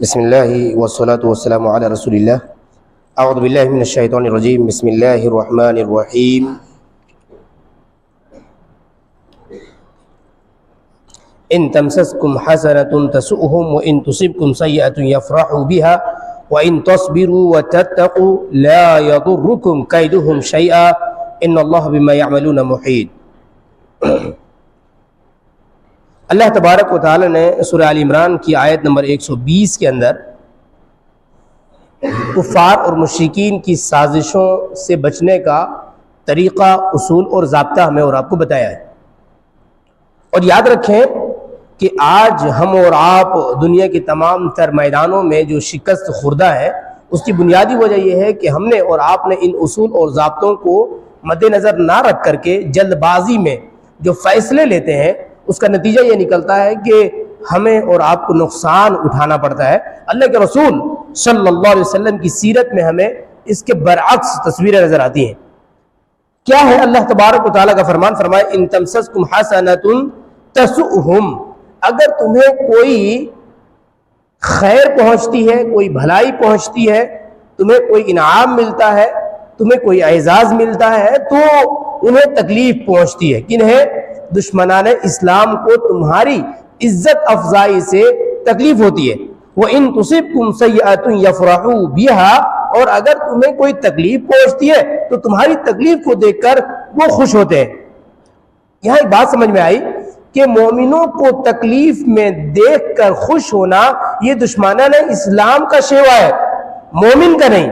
बिस्मिल्लाहि वस्सलातु वस्सलामु अला रसूलिल्लाह अऊज़ु बिल्लाहि मिनश शैतानिर रजीम बिस्मिल्लाहिर रहमानिर रहीम इन तमसस्कुम हसनतुन तसुहुम व इन तुसिबकुम सय्यअतुन यफ्रहु बिहा व इन तस्बिरु व तत्तक़ु ला यदुर्रुकुम कैदुहुम शैआ इन्नल्लाह बिमा यअमलून मुहीत। अल्लाह तबारक व तआला ने सूरह आल इमरान की आयत नंबर 120 के अंदर कुफ़ार और मुशरिकीन की साजिशों से बचने का तरीक़ा, उसूल और ज़ाब्ता हमें और आपको बताया है। और याद रखें कि आज हम और आप दुनिया के तमाम तर मैदानों में जो शिकस्त खुर्दा है, उसकी बुनियादी वजह यह है कि हमने और आपने इन उसूल और ज़ाब्तों को मद्देनज़र ना रख करके जल्दबाजी में जो फ़ैसले लेते हैं, उसका नतीजा ये निकलता है कि हमें और आपको नुकसान उठाना पड़ता है। अल्लाह के रसूल सल्लल्लाहु अलैहि वसल्लम की सीरत में हमें इसके बरअक्स तस्वीरें नजर आती हैं। क्या है अल्लाह तबारक व तआला का फरमान? फरमाए इन तमसस्कुम हसनतुन तसुहुम, अगर तुम्हें कोई खैर पहुंचती है, कोई भलाई पहुंचती है, तुम्हें कोई इनाम मिलता है, तुम्हें कोई एजाज मिलता है, तो उन्हें तकलीफ पहुंचती है। किन्हें? दुश्मनाने इस्लाम को तुम्हारी इज्जत अफजाई से तकलीफ होती है। वो इन तुसिबकुम सय्यअतुन यफ्रहु बिहा, और अगर तुम्हें कोई तकलीफ पहुंचती है तो तुम्हारी तकलीफ को देखकर वो खुश होते हैं। यहां एक बात समझ में आई कि मोमिनों को तकलीफ में देखकर खुश होना ये दुश्मनाने इस्लाम का शेवा है, मोमिन का नहीं।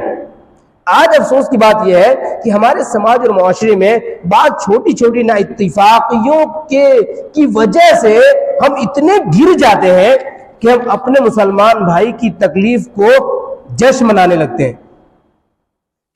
आज अफसोस की बात यह है कि हमारे समाज और मुआशरे में बात छोटी छोटी ना इत्तिफाकियों की वजह से हम इतने गिर जाते हैं कि हम अपने मुसलमान भाई की तकलीफ को जश्न मनाने लगते हैं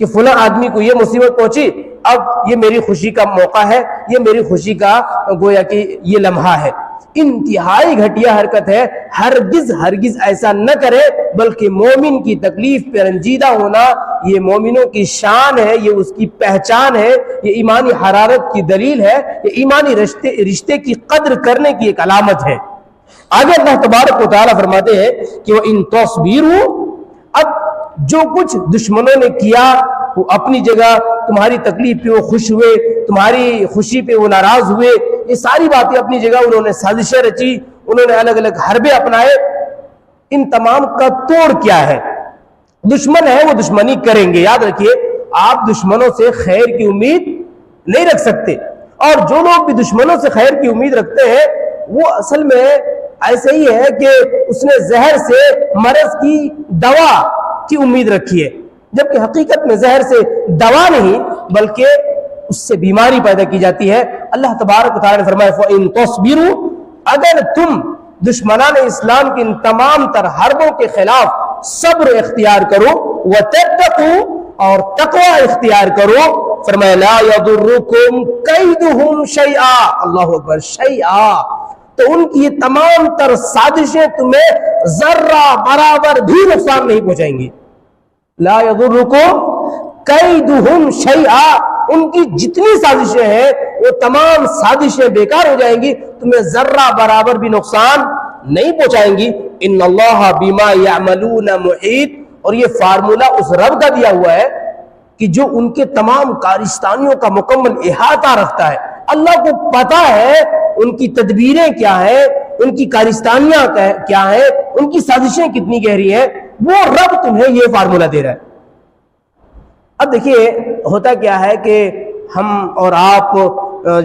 कि फला आदमी को ये मुसीबत पहुंची, अब ये मेरी खुशी का मौका है, ये मेरी खुशी का गोया कि ये लम्हा है। इंतहाई घटिया हरकत है। हरगिज हरगिज ऐसा न करे, बल्कि मोमिन की तकलीफ पे रंजीदा होना ये मोमिनों की शान है, ये उसकी पहचान है, ये ईमानी हरारत की दलील है, ये ईमानी रिश्ते की कद्र करने की एक अलामत है। आगे अल्लाह तबारक व तआला फरमाते हैं कि वो इन तस्बीरू, अब जो कुछ दुश्मनों ने किया वो अपनी जगह, तुम्हारी तकलीफ पे वो खुश हुए, तुम्हारी खुशी पे वो नाराज हुए, ये सारी बातें अपनी जगह, उन्होंने साजिशें रची, उन्होंने अलग अलग हरबे अपनाए। इन तमाम का तोड़ क्या है? दुश्मन है वो दुश्मनी करेंगे। याद रखिए, आप दुश्मनों से खैर की उम्मीद नहीं रख सकते, और जो लोग भी दुश्मनों से खैर की उम्मीद रखते हैं वो असल में ऐसे ही है कि उसने जहर से मरज की दवा की उम्मीद रखी है, जबकि हकीकत में जहर से दवा नहीं बल्कि उससे बीमारी पैदा की जाती है। अल्लाह तबारक व तआला ने फरमाया फ़इन तस्बिरू, अगर तुम दुश्मनाने इस्लाम की इन तमाम तर हरबों के खिलाफ सब्र इख्तियार करो, व तत्तक़ू, और तक़वा इख्तियार करो, फरमाया ला यदुर्रुकुम कैदुहुम शैआ, अल्लाहु अकबर, शैआ, तो उनकी ये तमाम तर साजिशें तुम्हें जर्रा बराबर भी नुकसान नहीं पहुंचाएंगी। ला यदुर्रुकुम कैदुहुम शैआ, उनकी जितनी साजिशें हैं वो तमाम साजिशें बेकार हो जाएंगी, तुम्हें जर्रा बराबर भी नुकसान नहीं पहुंचाएंगी। इन्नल्लाह बिमा यअमलून मुहीत, और ये फार्मूला उस रब का दिया हुआ है कि जो उनके तमाम कारिस्तानियों का मुकम्मल इहाता रखता है। अल्लाह को पता है उनकी तदबीरें क्या है, उनकी कारिस्तानियां क्या है, उनकी साजिशें कितनी गहरी हैं, वो रब तुम्हें ये फार्मूला दे रहा है। अब देखिए, होता क्या है कि हम और आप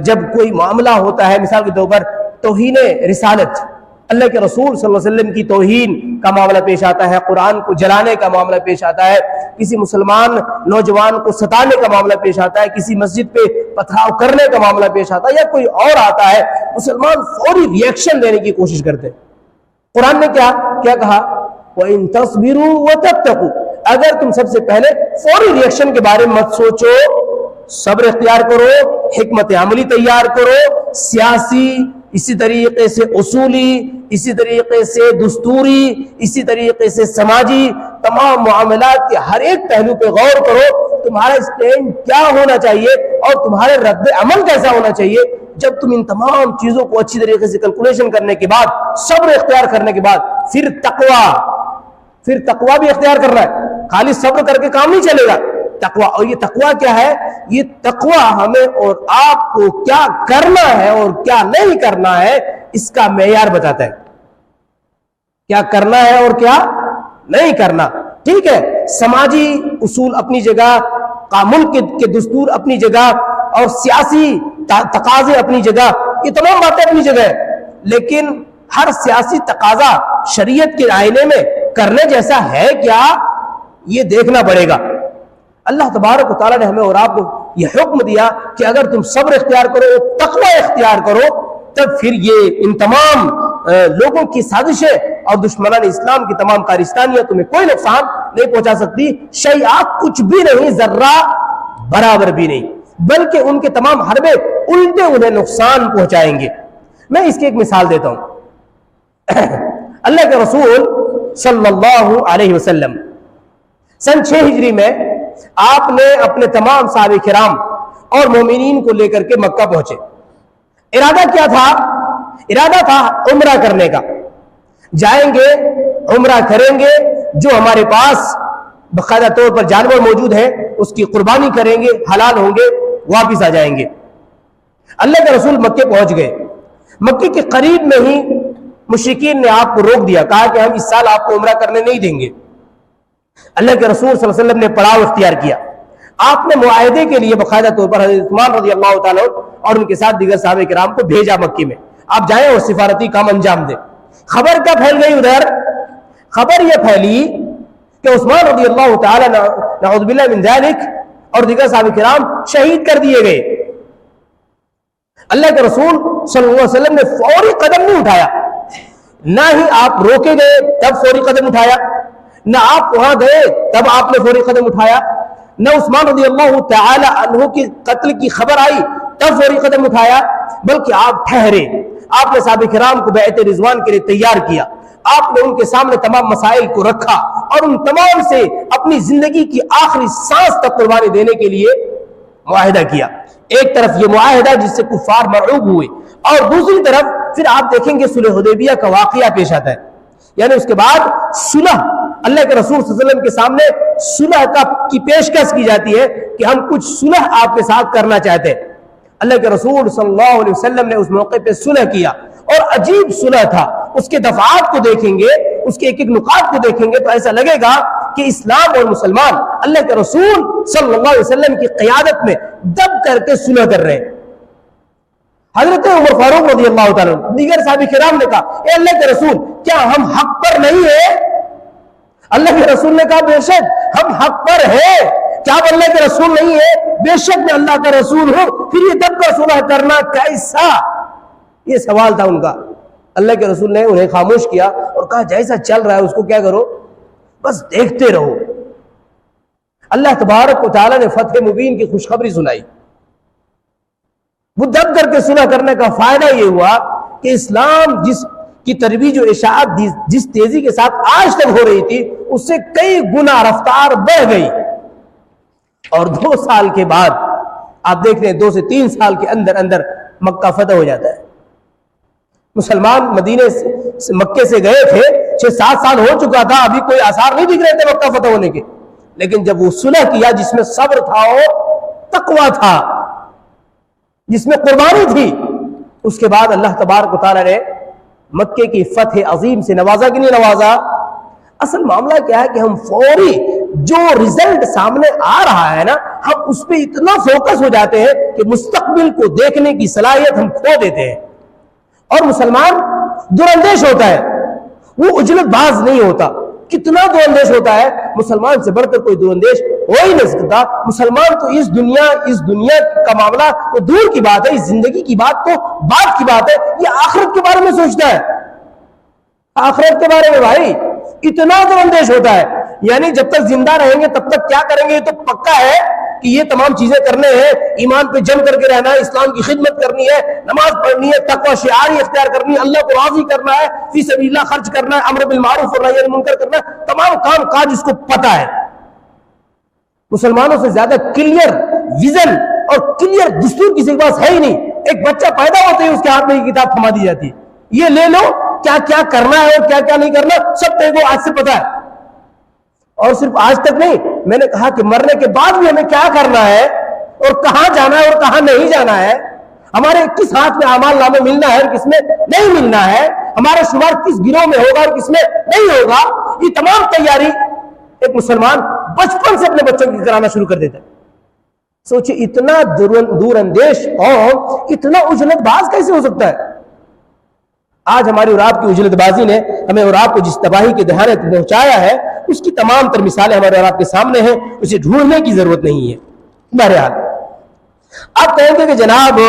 जब कोई मामला होता है, मिसाल के तौर पर तौहीन रिसालत, अल्लाह के रसूल सल्लल्लाहु अलैहि वसल्लम की तौहीन का मामला पेश आता है, कुरान को जलाने का मामला पेश आता है, किसी मुसलमान नौजवान को सताने का मामला पेश आता है, किसी मस्जिद पे पथराव करने का मामला पेश आता है, या कोई और आता है, मुसलमान फौरी रिएक्शन देने की कोशिश करते हैं। कुरान ने क्या कहा? व इन तस्बिरू व तत्तक़ू, अगर तुम सबसे पहले फौरी रिएक्शन के बारे में मत सोचो, सब्र इख्तियार करो, हिकमत अमली तैयार करो, सियासी, इसी तरीके से उसूली, इसी तरीके से दस्तूरी, इसी तरीके से समाजी तमाम मामलात के हर एक पहलू पे गौर करो, तुम्हारा स्टैंड क्या होना चाहिए और तुम्हारे रद्द अमल कैसा होना चाहिए। जब तुम इन तमाम चीजों को अच्छी तरीके से कैलकुलेशन करने के बाद, सब्र इख्तियार करने के बाद, फिर तकवा, फिर तकवा भी इख्तियार करना है, खाली सब्र करके काम नहीं चलेगा। तकवा, और ये तकवा क्या है? ये तकवा हमें और आपको क्या करना है और क्या नहीं करना है इसका मेयार बताता है। क्या करना है और क्या नहीं करना, ठीक है। समाजी उसूल अपनी जगह, मुल्क के दस्तूर अपनी जगह, और सियासी तकाजे अपनी जगह, ये तमाम बातें अपनी जगह है। लेकिन हर सियासी तकाजा शरीयत के आईने में करने जैसा है क्या, ये देखना पड़ेगा। अल्लाह तबारक व तआला ने हमें और आपको यह हुक्म दिया कि अगर तुम सब्र इख्तियार करो, तकवा इख्तियार करो, तब फिर ये इन तमाम लोगों की साजिशें और दुश्मनान इस्लाम की तमाम कारिस्तानियां तुम्हें कोई नुकसान नहीं पहुंचा सकती। शैआ कुछ भी नहीं, जर्रा बराबर भी नहीं, बल्कि उनके तमाम हरबे उल्टे उन्हें नुकसान पहुंचाएंगे। मैं इसकी एक मिसाल देता हूं। अल्लाह के रसूल सल्लल्लाहु अलैहि वसल्लम सन 6 हिजरी में आपने अपने तमाम साहबे किराम और मोमिनीन को लेकर के मक्का पहुंचे। इरादा क्या था? इरादा था उम्रा करने का। जाएंगे, उम्रा करेंगे, जो हमारे पास बकायदा तौर पर जानवर मौजूद है उसकी कुर्बानी करेंगे, हलाल होंगे, वापिस आ जाएंगे। अल्लाह के रसूल मक्के पहुंच गए। मक्के के करीब में ही मुशरिकीन ने आपको रोक दिया, कहा कि हम इस साल आपको उम्रा करने नहीं देंगे। अल्लाह के रसूल सल्लल्लाहु अलैहि वसल्लम ने पड़ाव इख्तियार किया। आपने मुआहदे के लिए बकायदा तौर पर हज़रत उस्मान रज़ी अल्लाह तआला और उनके साथ दीगर साहबे किराम को भेजा मक्के में, आप जाएं और सिफारती काम अंजाम दें। खबर क्या फैल गई उधर? खबर यह फैली कि उस्मान रज़ी अल्लाह तआला नऊज़ु बिल्लाहि मिन ज़ालिक और दीगर साहबे किराम शहीद कर दिए गए। अल्लाह के रसूल सल्लल्लाहु अलैहि वसल्लम ने फौरी कदम नहीं उठाया, ना ही आप रोके गए तब फौरी कदम उठाया, न आप वहां गए तब आपने फौरी कदम उठाया, न उस्मान रज़ी अल्लाह तआला अन्हु की कत्ल की खबर आई तब फौरी कदम उठाया, बल्कि आप ठहरे। आपने साहबे किराम को बैअत रिज़वान के लिए तैयार किया। आपने उनके सामने तमाम मसाइल को रखा और उन तमाम से अपनी जिंदगी की आखिरी सांस तक कुर्बानी देने के लिए मुआहिदा किया। एक तरफ ये मुआहिदा जिससे कुफार मरऊब हुए, और दूसरी तरफ फिर आप देखेंगे सुलह हुदैबिया का वाकया पेश आता है। यानी उसके बाद सुलह, अल्लाह के रसूल सल्लल्लाहु अलैहि वसल्लम के सामने सुलह की पेशकश की जाती है कि हम कुछ सुलह आपके साथ करना चाहते हैं। अल्लाह के रसूल सल्लल्लाहु अलैहि वसल्लम ने उस मौके पे सुलह किया, और अजीब सुलह था। उसके दफात को देखेंगे, उसके एक एक नुकात को देखेंगे तो ऐसा लगेगा कि इस्लाम और मुसलमान अल्लाह के रसूल सल्लल्लाहु अलैहि वसल्लम की क़यादत में दब करके सुलह कर रहे हैं। हजरत उमर फारूक रज़ी अल्लाह तआला दीगर साहबे किराम ने कहा, ए अल्लाह के रसूल, क्या हम हक पर नहीं है? अल्लाह के रसूल ने कहा, बेशक हम हक पर है। क्या आप अल्लाह के रसूल नहीं है? बेशक मैं अल्लाह का रसूल हूं। फिर ये दब का सुलह करना कैसा? ये सवाल था उनका। अल्लाह के रसूल ने उन्हें खामोश किया और कहा, जैसा चल रहा है उसको क्या करो, बस देखते रहो। अल्लाह तबारक व तआला ने फतह मुबीन की खुशखबरी सुनाई। वो दब करके सुलह करने का फायदा ये हुआ कि इस्लाम जिसकी तरवीज और इशाअत जिस तेजी के साथ आज तक हो रही थी, उससे कई गुना रफ्तार बढ़ गई। और 2 साल के बाद आप देख रहे हैं, 2 से 3 साल के अंदर अंदर मक्का फतह हो जाता है। मुसलमान मदीने से मक्के से गए थे, 6-7 साल हो चुका था, अभी कोई आसार नहीं दिख रहे थे मक्का फतह होने के। लेकिन जब वो सुलह किया जिसमें सब्र था और तकवा था, जिसमें कुर्बानी थी, उसके बाद अल्लाह तबारक व तआला ने मक्के की फतह अजीम से नवाजा कि नहीं नवाजा। असल मामला क्या है कि हम फौरी जो रिजल्ट सामने आ रहा है ना, हम उस पर इतना फोकस हो जाते हैं कि मुस्तकबिल को देखने की सलाहियत हम खो देते हैं। और मुसलमान दुरंदेश होता है, वो उजलतबाज नहीं होता। कितना दुरंदेश होता है, मुसलमान से बढ़कर कोई दुरंदेश हो ही नहीं सकता। मुसलमान तो इस दुनिया का मामला तो दूर की बात है, इस जिंदगी की बात तो बात की बात है, ये आखिरत के बारे में सोचता है। आखिरत के बारे में भाई इतना दुरंदेश होता है। यानी जब तक जिंदा रहेंगे तब तक क्या करेंगे, ये तो पक्का है कि ये तमाम चीजें करने हैं, ईमान पे जम करके रहना है, इस्लाम की खिदमत करनी है, नमाज पढ़नी है, तकवा शिआरी इख्तियार करनी है, अल्लाह को राजी करना है, फी सबीलिल्लाह खर्च करना है, अम्र बिल मारूफ और नही अनिल मुनकर करना है, तमाम काम काज इसको पता है। मुसलमानों से ज्यादा क्लियर विजन और क्लियर दस्तूर किसी के पास है ही नहीं। एक बच्चा पैदा होते ही उसके हाथ में ये किताब थमा दी जाती है, ये ले लो, क्या क्या करना है और क्या क्या नहीं करना सब तेरे को आज से पता है। और सिर्फ आज तक नहीं, मैंने कहा कि मरने के बाद भी हमें क्या करना है और कहां जाना है और कहां नहीं जाना है, हमारे किस हाथ में अमाल नामे मिलना है और किसमें नहीं मिलना है, हमारा शुमार किस गिरोह में होगा और किसमें नहीं होगा, ये तमाम तैयारी एक मुसलमान बचपन से अपने बच्चों की कराना शुरू कर देता है। सोचिए, इतना दूरअंदेश और इतना उजलतबाज कैसे हो सकता है। आज हमारी और आपकी उजलतबाजी ने हमें और आपको जिस तबाही के दहाने तक पहुंचाया है, उसकी तमाम तर मिसालें हमारे और आपके सामने हैं, उसे ढूंढने की जरूरत नहीं है। बहरहाल, आप कहेंगे कि जनाब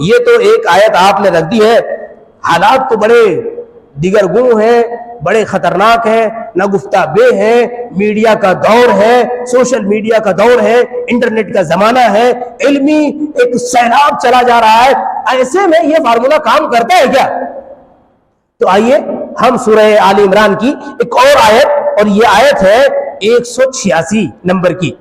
ये तो एक आयत आपने रख दी है, हालात तो बड़े दिगरगुं हैं, बड़े खतरनाक हैं, ना गुफ्ताबे हैं, मीडिया का दौर है, सोशल मीडिया का दौर है, इंटरनेट का जमाना है, इल्मी एक सैलाब चला जा रहा है, ऐसे में ये फार्मूला काम करता है क्या? तो आइए हम सूरह आल इमरान की एक और आयत, और ये आयत है 186 नंबर की।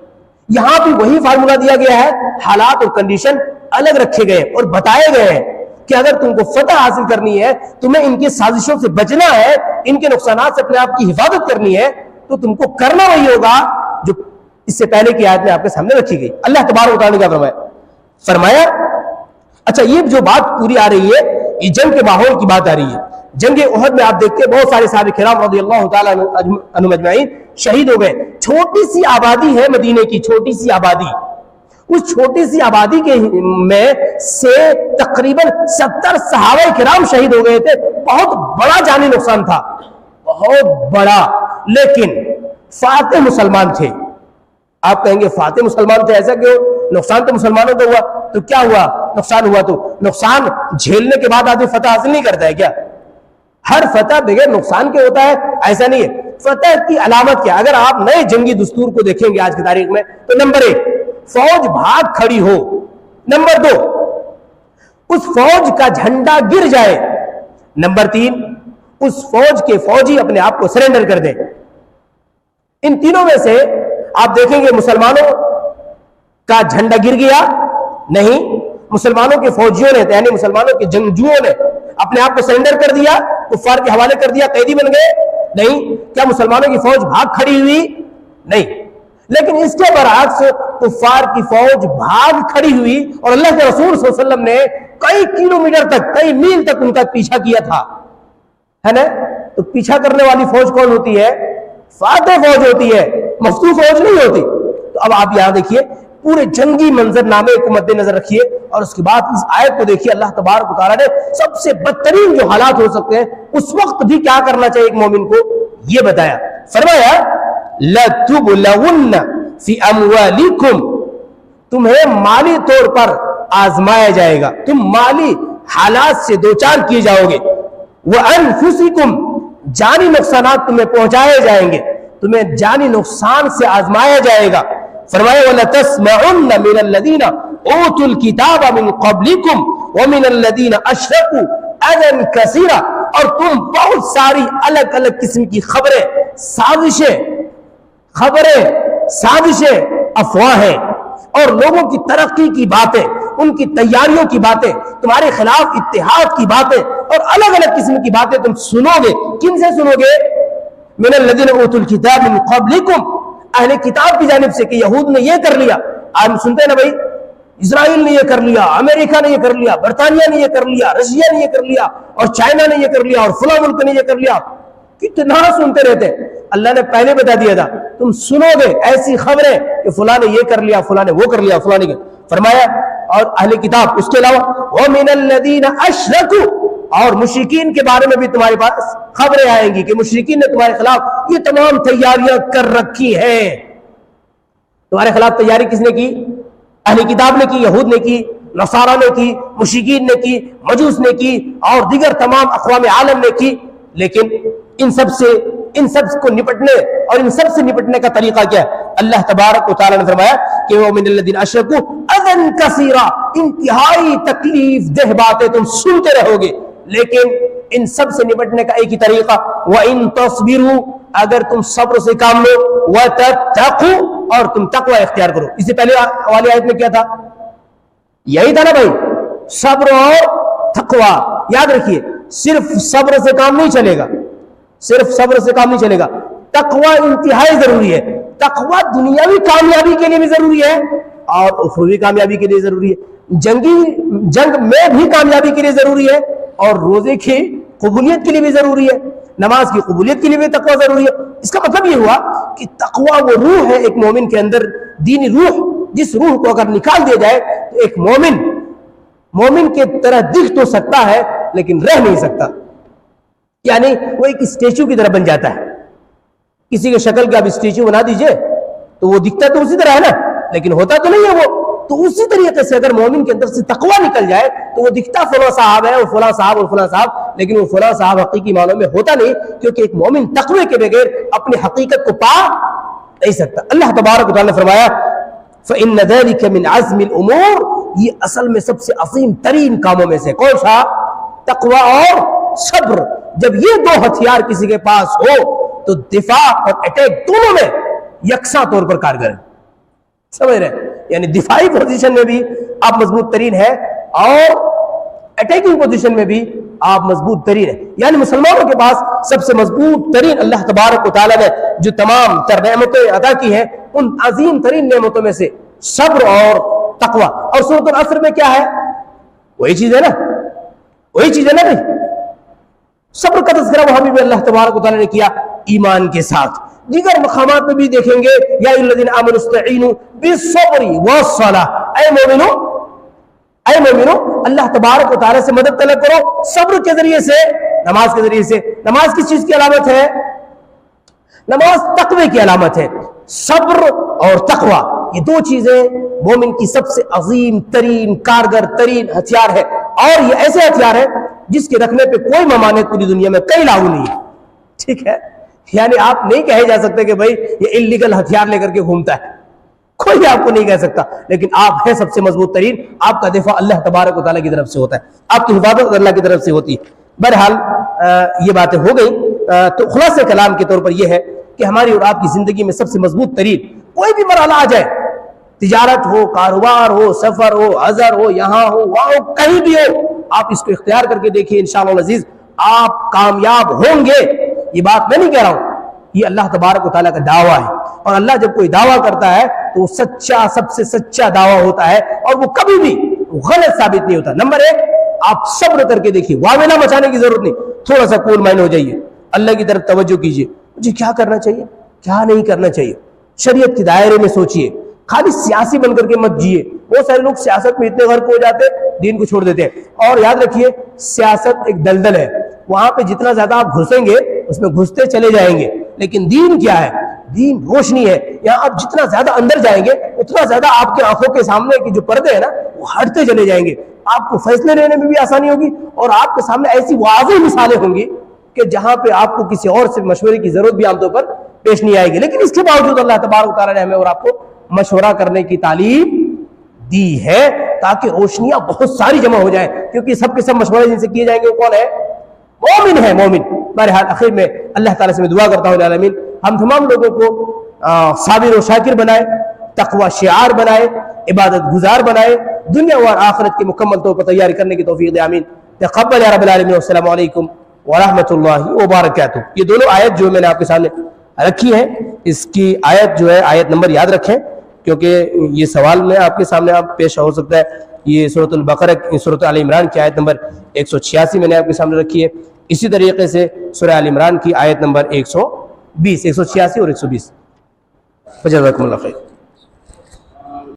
यहां भी वही फार्मूला दिया गया है, हालात और कंडीशन अलग रखे गए और बताए गए हैं कि अगर तुमको फतह हासिल करनी है, तुम्हें इनकी साजिशों से बचना है, इनके नुकसानात से अपने आप की हिफाजत करनी है, तो तुमको करना वही होगा जो इससे पहले की आयत में आपके सामने रखी गई। अल्लाह तबारक व तआला ने क्या फरमाया। अच्छा, ये जो बात पूरी आ रही है, ये जंग के माहौल की बात आ रही है। जंग उहद में आप देखते हैं बहुत सारे सहाबा किराम रज़ियल्लाहु ताला अन्हुम अजमईन शहीद हो गए। छोटी सी आबादी है मदीने की, छोटी सी आबादी, उस छोटी सी आबादी के में से तकरीबन 70 सहाबा किराम शहीद हो गए थे। बहुत बड़ा जानी नुकसान था, बहुत बड़ा, लेकिन फातिह मुसलमान थे। आप कहेंगे फातिह मुसलमान थे, ऐसा क्यों? नुकसान तो मुसलमानों को हुआ, तो क्या हुआ? नुकसान हुआ तो नुकसान झेलने के बाद आदमी फतह हासिल नहीं करता है क्या? हर फतह बगैर नुकसान के होता है? ऐसा नहीं है। फतह की अलामत क्या? अगर आप नए जंगी दस्तूर को देखेंगे आज की तारीख में, तो नंबर 1 फौज भाग खड़ी हो, नंबर 2 उस फौज का झंडा गिर जाए, नंबर 3 उस फौज के फौजी अपने आप को सरेंडर कर दे। इन तीनों में से आप देखेंगे मुसलमानों का झंडा गिर गया नहीं, मुसलमानों के फौजियों ने यानी मुसलमानों के जंगजुओं ने अपने आप को सरेंडर कर दिया, कुफार के हवाले कर दिया, कैदी बन गए नहीं। क्या मुसलमानों की फौज भाग खड़ी हुई? नहीं। लेकिन इसके बरअक्स कुफार की फौज भाग खड़ी हुई और अल्लाह के रसूल सल्लल्लाहु अलैहि वसल्लम ने कई किलोमीटर तक, कई मील तक उनका पीछा किया था, है ना? तो पीछा करने वाली फौज कौन होती है? फातिह फौज होती है, मफ्तूह फौज नहीं होती। तो अब आप यहां देखिए, पूरे जंगी मंजरनामे को मद्देनजर रखिए और उसके बाद इस आयत को देखिए। अल्लाह तबारक व तआला ने सबसे बदतरीन जो हालात हो सकते हैं उस वक्त भी क्या करना चाहिए एक मोमिन को, यह बताया। फरमाया लतुबलवुन्न फी अमवालिकुम, तुम्हें माली तौर पर आजमाया जाएगा, तुम माली हालात से दो चार किए जाओगे। व अनफुसिकुम, जानी नुकसानात तुम्हें पहुंचाए जाएंगे, तुम्हें जानी नुकसान से आजमाया जाएगा। फरमाया वलतस्मउन्न मिनल्लज़ीना ऊतुल किताब मिन क़ब्लिकुम व मिनल्लज़ीना अशरकू अज़न कसीरा, और तुम बहुत सारी अलग अलग किस्म की खबरें, साजिशें, अफवाहें और लोगों की तरक्की की बातें, उनकी तैयारियों की बातें, तुम्हारे खिलाफ इत्तेहाद की बातें और अलग अलग किस्म की बातें तुम सुनोगे। किन से सुनोगे? मिनल्लज़ीना ऊतुल किताब मिन क़ब्लिकुम, अहले किताब की जानिब से, कि यहूद ने यह कर लिया। आज सुनते हैं ना भाई, इजराइल ने यह कर लिया, अमेरिका ने यह कर लिया, बर्तानिया ने यह कर लिया, रशिया ने यह कर लिया, और चाइना ने यह कर लिया, और फला मुल्क ने यह कर लिया। कितना सुनते रहते हैं। अल्लाह ने पहले बता दिया था, तुम सुनोगे ऐसी खबरें कि फला ने यह कर लिया, फला ने वो कर लिया, फला ने फरमाया। और अहले किताब, उसके अलावा व मिनल्लज़ीना अशरकू, और मुशरिकीन के बारे में भी तुम्हारे पास खबरें आएंगी कि मुशरिकीन ने तुम्हारे खिलाफ ये तमाम तैयारियां कर रखी है। तुम्हारे खिलाफ तैयारी किसने की? अहले किताब ने की, यहूद ने की, नसारा ने की, मुशरिकीन ने की, मजूस ने की, और दीगर तमाम अक़वाम आलम ने की। लेकिन इन सब को निपटने और इन सब से निपटने का तरीका क्या है? अल्लाह तबारक व तआला ने फरमाया कि वो मिनल्लज़ीना अशरकू अज़न कसीरा, इंतहाई तकलीफ देह बातें तुम सुनते रहोगे। लेकिन इन सब से निपटने का एक ही तरीका, व इन तस्बिरू, अगर तुम सब्र से काम लो, व तत्तकू, और तुम तकवा इख्तियार करो। इससे पहले वाली आयत में क्या था? यही था ना भाई, सब्र और तकवा। याद रखिए, सिर्फ सब्र से काम नहीं चलेगा, सिर्फ सब्र से काम नहीं चलेगा, तकवा इंतहाई जरूरी है। तकवा दुनियावी कामयाबी के लिए भी जरूरी है और उखरवी कामयाबी के लिए जरूरी है। जंग में भी कामयाबी के लिए जरूरी है और रोजे की कबूलियत के लिए भी जरूरी है, नमाज की कबूलियत के लिए भी तकवा जरूरी है। इसका मतलब ये हुआ कि तकवा वो रूह है एक मोमिन के अंदर, दीनी रूह, जिस रूह को अगर निकाल दिया जाए तो एक मोमिन के तरह दिख तो सकता है लेकिन रह नहीं सकता, यानी वो एक स्टेचू की तरह बन जाता है। किसी के शक्ल का आप स्टेचू बना दीजिए तो वो दिखता तो उसी तरह है ना, लेकिन होता तो नहीं है वो। तो उसी तरीके से अगर मोमिन के अंदर से तकवा निकल जाए तो वो दिखता फला साहब है, वो फला साहब और फला साहब, लेकिन वो फला साहब हकीकी मानों में होता नहीं, क्योंकि एक मोमिन तकवे के बगैर अपनी हकीकत को पा नहीं सकता। अल्लाह तबारक व तआला ने फरमाया फ़इन्न ज़ालिका मिन अज़्मिल उमूर, ये असल में सबसे अज़ीम तरीन कामों में से। कौन सा? तकवा और सब्र। जब ये दो हथियार किसी के पास हो तो दिफा और अटैक दोनों में यकसा तौर पर कारगर है। समझ रहे? यानी दिफाई पोजीशन में भी आप मजबूत तरीन है और अटैकिंग पोजीशन में भी आप मजबूत तरीन है। यानी मुसलमानों के पास सबसे मजबूत तरीन अल्लाह तबारक व तआला ने जो तमाम तर नेमतें अदा की है, उन अजीम तरीन नेमतों में से सब्र और तकवा। और सूरत अल असर में क्या है? वही चीज है ना, वही चीज है ना भाई। सब्र का तज़किरा वहां भी अल्लाह तबारक व तआला ने किया ईमान के साथ। दीगर मकामात में भी देखेंगे, या अय्युहल्लज़ीना आमनू इस्तईनू बिस्सब्रि वस्सलाह, ऐ मोमिनो अल्लाह तबारक व तआला से मदद तलब करो सब्र के जरिए से, नमाज के जरिए से। नमाज किस चीज की अलामत है? नमाज तकवे की अलामत है। सब्र और तकवा ये दो चीजें मोमिन की सबसे अजीम तरीन कारगर तरीन हथियार है, और ये ऐसे हथियार है जिसके रखने पे कोई ममानियत पूरी दुनिया में कहीं लागू नहीं है। ठीक है, यानी आप नहीं कहे जा सकते कि भाई ये इल्लीगल हथियार लेकर के घूमता है, कोई आपको नहीं कह सकता, लेकिन आप है सबसे मजबूत तरीन। आपका दिफा अल्लाह तबारक व तआला की तरफ से होता है, आपकी हिफाजत अल्लाह की तरफ से होती है। बहरहाल ये बातें हो गई, तो खुलासे कलाम के तौर पर यह है कि हमारी और आपकी जिंदगी में सबसे मजबूत तरीन कोई भी मरहला आ जाए, तिजारत हो, कारोबार हो, सफर हो, अजर हो, यहाँ हो, वहां हो, कहीं भी हो, आप इसको इख्तियार करके देखिए, इंशाअल्लाह अज़ीज आप कामयाब होंगे। ये बात मैं नहीं कह रहा हूं, ये अल्लाह तबारक व तआला का दावा है, और अल्लाह जब कोई दावा करता है तो सच्चा, सबसे सच्चा दावा होता है, और वो कभी भी गलत साबित नहीं होता। नंबर एक, आप सब्र करके देखिए, वावेला मचाने की जरूरत नहीं, थोड़ा सा कूल माइंड हो जाइए, अल्लाह की तरफ तवज्जो कीजिए, मुझे क्या करना चाहिए, क्या नहीं करना चाहिए, शरीयत के दायरे में सोचिए, खाली सियासी बनकर के मत जिए। बहुत सारे लोग सियासत में इतने गर्क हो जाते हैं, दीन को छोड़ देते हैं। और याद रखिए, सियासत एक दलदल है, वहां पे जितना ज्यादा आप घुसेंगे उसमें घुसते चले जाएंगे, लेकिन दीन क्या है? दीन रोशनी है। यहाँ आप जितना ज्यादा अंदर जाएंगे उतना ज्यादा आपके आंखों के सामने की जो पर्दे है ना वो हटते चले जाएंगे, आपको फैसले लेने में भी आसानी होगी, और आपके सामने ऐसी वाज़ेह मिसालें होंगी कि जहां पे आपको किसी और से मशवरे की जरूरत भी आमतौर पर पेश नहीं आएगी। लेकिन इसके बावजूद अल्लाह तबारक व तआला ने हमें और आपको मशवरा करने की तालीम दी है, ताकि रोशनियां बहुत सारी जमा हो जाए, क्योंकि सबके सब मशवरे जिनसे किए जाएंगे वो कौन है? मोमिन है, मोमिन। बहरहाल आखिर में अल्लाह ताला से मैं दुआ करता हूँ आलमीन हम तमाम लोगों को साबिर और शाकिर बनाए, तकवा शिआर बनाए, इबादत गुजार बनाए, दुनिया और आखिरत की मुकम्मल तौर पर तैयारी करने की तौफीक दे। आमीन। तक़ब्बल या रब्बल आलमीन। अस्सलामु अलैकुम व रहमतुल्लाहि व बरकातुहू। ये दोनों आयत जो मैंने आपके सामने रखी है, इसकी आयत जो है, आयत नंबर याद रखें, क्योंकि ये सवाल में आपके सामने आप पेश हो सकता है। ये सूरतुल बकरा, सूरत आल इमरान की आयत नंबर 186 मैंने आपके सामने रखी है। इसी तरीके से सूरह आल इमरान की आयत नंबर 120, 186 और 120। जज़ाकुमुल्लाह खैर।